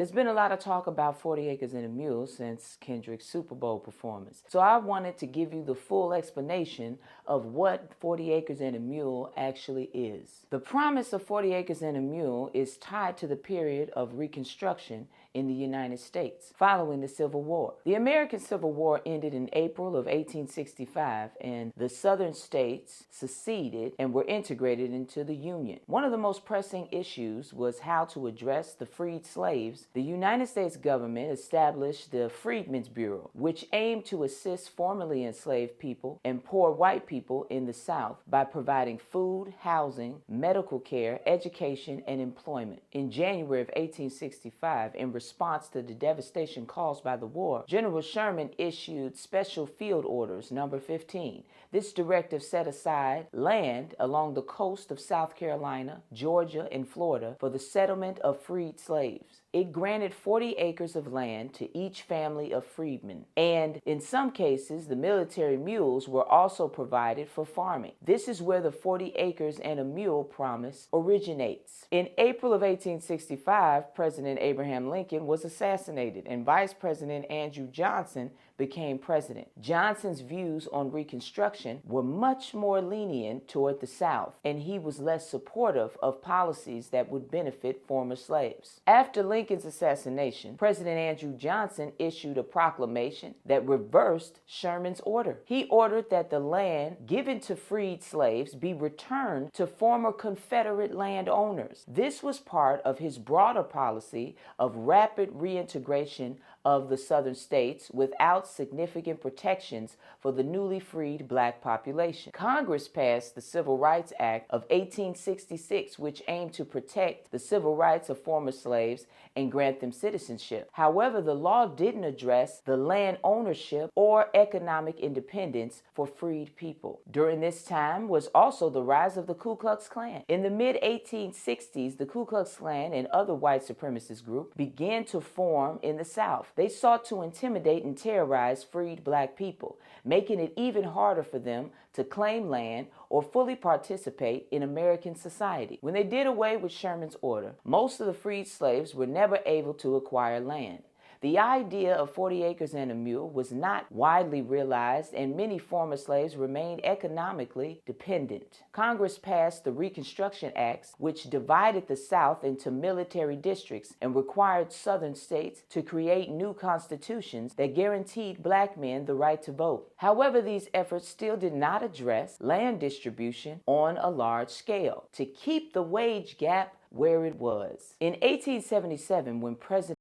There's been a lot of talk about 40 Acres and a Mule since Kendrick's Super Bowl performance. So I wanted to give you the full explanation of what 40 Acres and a Mule actually is. The promise of 40 Acres and a Mule is tied to the period of Reconstruction in the United States following the Civil War. The American Civil War ended in April of 1865, and the southern states seceded and were integrated into the Union. One of the most pressing issues was how to address the freed slaves. The United States government established the Freedmen's Bureau, which aimed to assist formerly enslaved people and poor white people in the South by providing food, housing, medical care, education, and employment. In January of 1865, in response to the devastation caused by the war, General Sherman issued Special Field Orders Number 15. This directive set aside land along the coast of South Carolina, Georgia, and Florida for the settlement of freed slaves. It granted 40 acres of land to each family of freedmen, and in some cases, the military mules were also provided for farming. This is where the 40 acres and a mule promise originates. In April of 1865, President Abraham Lincoln was assassinated, and Vice President Andrew Johnson became president. Johnson's views on Reconstruction were much more lenient toward the South, and he was less supportive of policies that would benefit former slaves. After Lincoln's assassination, President Andrew Johnson issued a proclamation that reversed Sherman's order. He ordered that the land given to freed slaves be returned to former Confederate landowners. This was part of his broader policy of rapid reintegration of the southern states without significant protections for the newly freed black population. Congress passed the Civil Rights Act of 1866, which aimed to protect the civil rights of former slaves and grant them citizenship. However, the law didn't address the land ownership or economic independence for freed people. During this time was also the rise of the Ku Klux Klan. In the mid-1860s, the Ku Klux Klan and other white supremacist groups began to form in the South. They sought to intimidate and terrorize freed black people, making it even harder for them to claim land or fully participate in American society. When they did away with Sherman's order, most of the freed slaves were never able to acquire land. The idea of 40 acres and a mule was not widely realized, and many former slaves remained economically dependent. Congress passed the Reconstruction Acts, which divided the South into military districts and required Southern states to create new constitutions that guaranteed black men the right to vote. However, these efforts still did not address land distribution on a large scale to keep the wage gap where it was. In 1877, when President